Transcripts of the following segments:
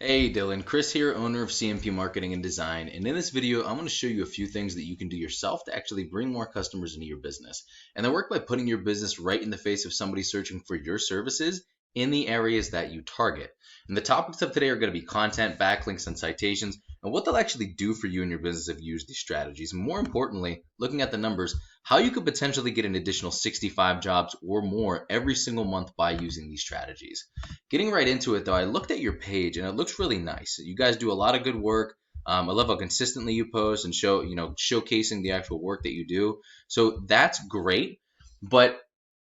Hey Dylan, Chris here, owner of CMP Marketing and Design, and in this video I'm going to show you a few things that you can do yourself to actually bring more customers into your business. And they work by putting your business right in the face of somebody searching for your services in the areas that you target. And the topics of today are going to be content, backlinks, and citations, and what they'll actually do for you and your business if you use these strategies. And more importantly, looking at the numbers, how you could potentially get an additional 65 jobs or more every single month by using these strategies. Getting right into it though, I looked at your page and it looks really nice. You guys do a lot of good work. I love how consistently you post and showcasing the actual work that you do. So that's great, but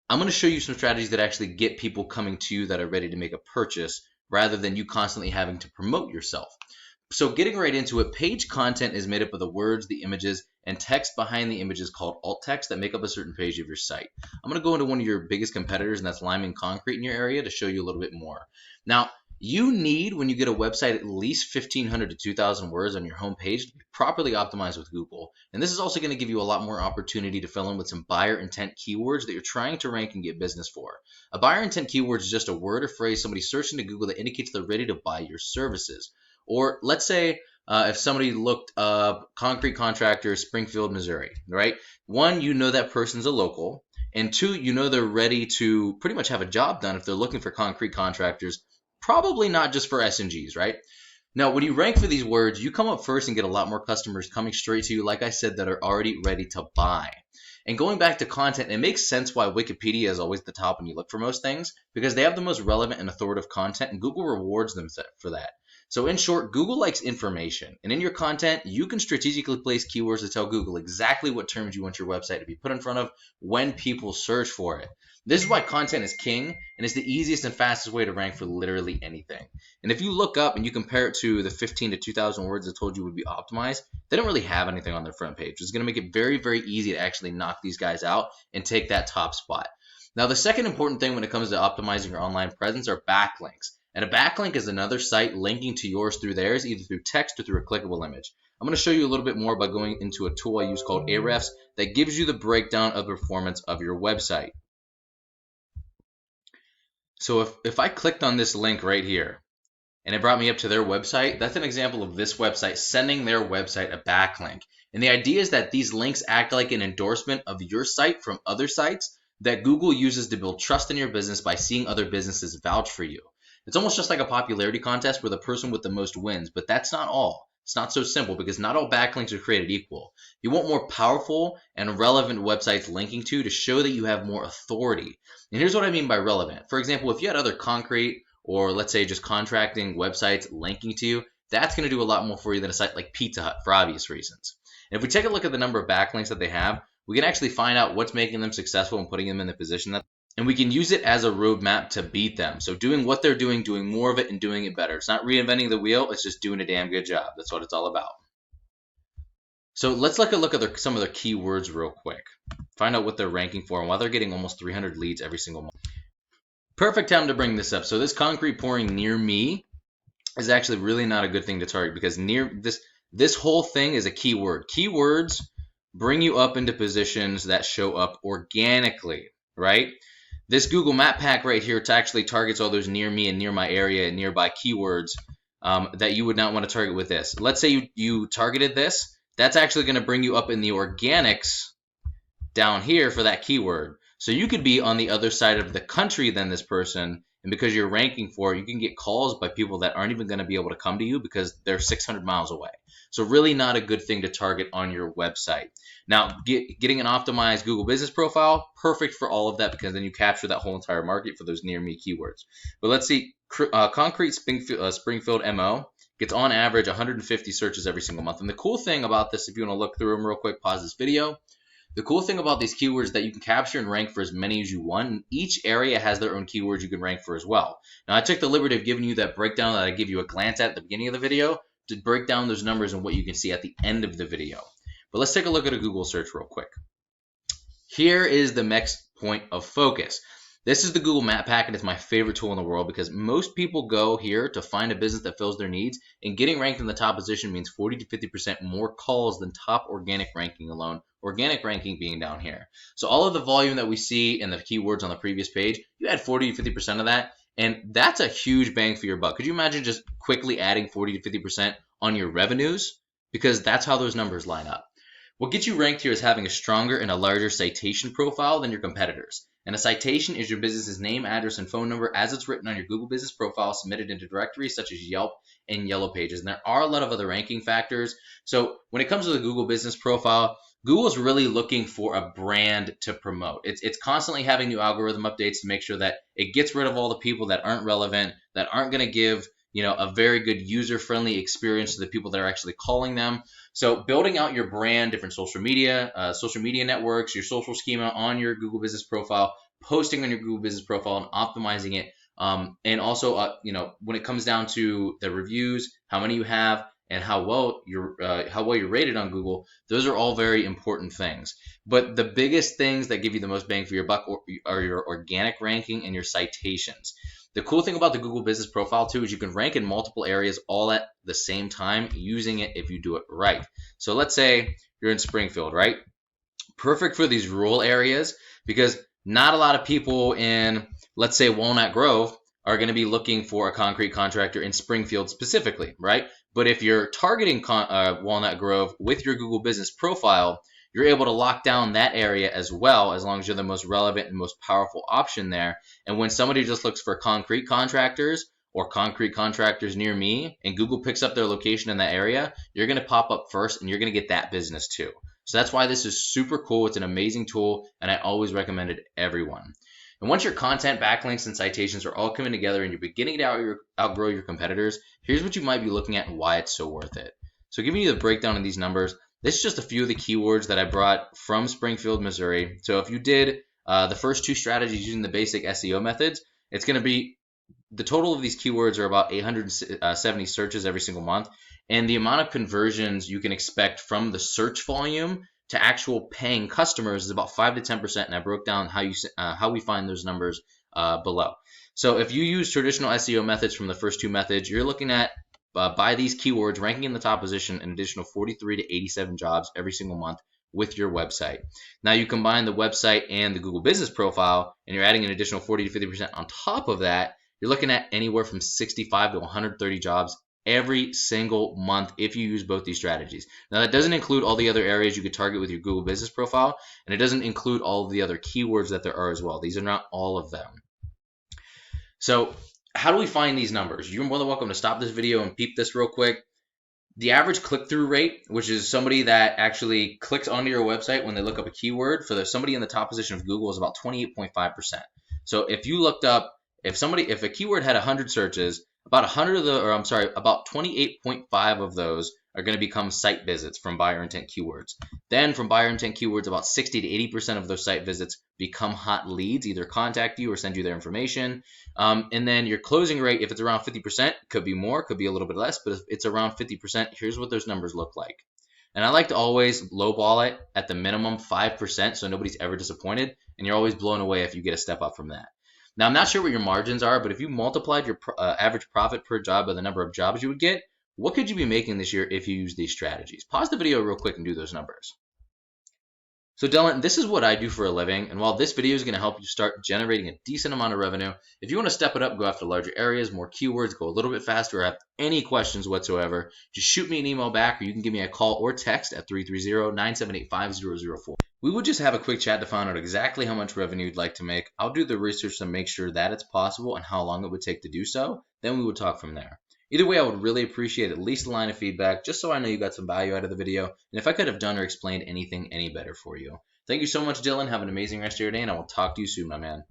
I'm going to show you some strategies that actually get people coming to you that are ready to make a purchase rather than you constantly having to promote yourself. So getting right into it, page content is made up of the words, the images, and text behind the images called alt text that make up a certain page of your site. I'm going to go into one of your biggest competitors, and that's lime and concrete in your area, to show you a little bit more. Now, you need, when you get a website, at least 1,500 to 2,000 words on your home page to be properly optimized with Google. And this is also going to give you a lot more opportunity to fill in with some buyer intent keywords that you're trying to rank and get business for. A buyer intent keyword is just a word or phrase somebody searching to Google that indicates they're ready to buy your services. Or let's say if somebody looked up concrete contractors, Springfield, Missouri, right? One, you know that person's a local. And two, you know they're ready to pretty much have a job done if they're looking for concrete contractors, probably not just for S&Gs, right? Now, when you rank for these words, you come up first and get a lot more customers coming straight to you, like I said, that are already ready to buy. And going back to content, it makes sense why Wikipedia is always the top when you look for most things, because they have the most relevant and authoritative content, and Google rewards them for that. So in short, Google likes information, and in your content, you can strategically place keywords to tell Google exactly what terms you want your website to be put in front of when people search for it. This is why content is king, and it's the easiest and fastest way to rank for literally anything. And if you look up and you compare it to the 15 to 2,000 words I told you would be optimized, they don't really have anything on their front page. It's going to make it very, very easy to actually knock these guys out and take that top spot. Now, the second important thing when it comes to optimizing your online presence are backlinks. And a backlink is another site linking to yours through theirs, either through text or through a clickable image. I'm going to show you a little bit more by going into a tool I use called Ahrefs that gives you the breakdown of the performance of your website. So if I clicked on this link right here and it brought me up to their website, that's an example of this website sending their website a backlink. And the idea is that these links act like an endorsement of your site from other sites that Google uses to build trust in your business by seeing other businesses vouch for you. It's almost just like a popularity contest where the person with the most wins, but that's not all. It's not so simple because not all backlinks are created equal. You want more powerful and relevant websites linking to show that you have more authority. And here's what I mean by relevant. For example, if you had other concrete or let's say just contracting websites linking to you, that's going to do a lot more for you than a site like Pizza Hut for obvious reasons. And if we take a look at the number of backlinks that they have, we can actually find out what's making them successful and putting them in the position that, and we can use it as a roadmap to beat them. So doing what they're doing more of it, and doing it better. It's not reinventing the wheel. It's just doing a damn good job. That's what it's all about. So let's look at some of their keywords real quick. Find out what they're ranking for and why they're getting almost 300 leads every single month. Perfect time to bring this up. So this concrete pouring near me is actually really not a good thing to target because this whole thing is a keyword. Keywords bring you up into positions that show up organically, right? This Google Map Pack right here actually targets all those near me and near my area and nearby keywords that you would not want to target with this. Let's say you targeted this. That's actually going to bring you up in the organics down here for that keyword. So you could be on the other side of the country than this person, and because you're ranking for it, you can get calls by people that aren't even going to be able to come to you because they're 600 miles away. So really not a good thing to target on your website. Now, getting an optimized Google business profile, perfect for all of that because then you capture that whole entire market for those near me keywords. But let's see, concrete Springfield MO gets on average 150 searches every single month. And the cool thing about this, if you want to look through them real quick, pause this video. The cool thing about these keywords is that you can capture and rank for as many as you want. And each area has their own keywords you can rank for as well. Now, I took the liberty of giving you that breakdown that I give you a glance at the beginning of the video to break down those numbers and what you can see at the end of the video. But let's take a look at a Google search real quick. Here is the next point of focus. This is the Google Map Pack, and it's my favorite tool in the world because most people go here to find a business that fills their needs, and getting ranked in the top position means 40 to 50% more calls than top organic ranking alone, organic ranking being down here. So all of the volume that we see in the keywords on the previous page, you add 40 to 50% of that, And that's a huge bang for your buck. Could you imagine just quickly adding 40 to 50% on your revenues? Because that's how those numbers line up. What gets you ranked here is having a stronger and a larger citation profile than your competitors. And a citation is your business's name, address, and phone number as it's written on your Google Business profile submitted into directories such as Yelp and Yellow Pages. And there are a lot of other ranking factors. So when it comes to the Google Business profile, Google's really looking for a brand to promote. It's constantly having new algorithm updates to make sure that it gets rid of all the people that aren't relevant, that aren't going to give a very good user-friendly experience to the people that are actually calling them. So building out your brand, different social media networks, your social schema on your Google Business profile, posting on your Google Business profile, and optimizing it. And also, when it comes down to the reviews, how many you have, and how well you're rated on Google, those are all very important things. But the biggest things that give you the most bang for your buck are your organic ranking and your citations. The cool thing about the Google Business profile too is you can rank in multiple areas all at the same time using it if you do it right. So let's say you're in Springfield, right? Perfect for these rural areas because not a lot of people in, let's say, Walnut Grove are going to be looking for a concrete contractor in Springfield specifically, right? But if you're targeting Walnut Grove with your Google Business profile, you're able to lock down that area as well, as long as you're the most relevant and most powerful option there. And when somebody just looks for concrete contractors or concrete contractors near me, and Google picks up their location in that area, you're going to pop up first and you're going to get that business too. So that's why this is super cool. It's an amazing tool, and I always recommend it to everyone. And once your content, backlinks, and citations are all coming together and you're beginning to outgrow your competitors, here's what you might be looking at and why it's so worth it. So giving you the breakdown of these numbers, this is just a few of the keywords that I brought from Springfield, Missouri. So if you did the first two strategies using the basic SEO methods, it's going to be the total of these keywords are about 870 searches every single month. And the amount of conversions you can expect from the search volume to actual paying customers is about 5 to 10%. And I broke down how we find those numbers below. So if you use traditional SEO methods from the first two methods, you're looking at by these keywords ranking in the top position an additional 43 to 87 jobs every single month with your website. Now you combine the website and the Google Business profile, and you're adding an additional 40 to 50% on top of that. You're looking at anywhere from 65 to 130 jobs every single month if you use both these strategies. Now that doesn't include all the other areas you could target with your Google Business profile, and it doesn't include all of the other keywords that there are as well. These are not all of them. So how do we find these numbers? You're more than welcome to stop this video and peep this real quick. The average click-through rate, which is somebody that actually clicks onto your website when they look up a keyword, for somebody in the top position of Google is about 28.5%. So if you looked up, if a keyword had 100 searches, about 28.5 of those are going to become site visits from buyer intent keywords. Then from buyer intent keywords, about 60 to 80% of those site visits become hot leads, either contact you or send you their information. And then your closing rate, if it's around 50%, could be more, could be a little bit less, but if it's around 50%, here's what those numbers look like. And I like to always lowball it at the minimum 5% so nobody's ever disappointed, and you're always blown away if you get a step up from that. Now, I'm not sure what your margins are, but if you multiplied your average profit per job by the number of jobs you would get, what could you be making this year if you use these strategies? Pause the video real quick and do those numbers. So Dillon, this is what I do for a living, and while this video is going to help you start generating a decent amount of revenue, if you want to step it up, go after larger areas, more keywords, go a little bit faster, or have any questions whatsoever, just shoot me an email back, or you can give me a call or text at 330-978-5004. We would just have a quick chat to find out exactly how much revenue you'd like to make. I'll do the research to make sure that it's possible and how long it would take to do so. Then we would talk from there. Either way, I would really appreciate at least a line of feedback just so I know you got some value out of the video and if I could have done or explained anything any better for you. Thank you so much, Dillon. Have an amazing rest of your day, and I will talk to you soon, my man.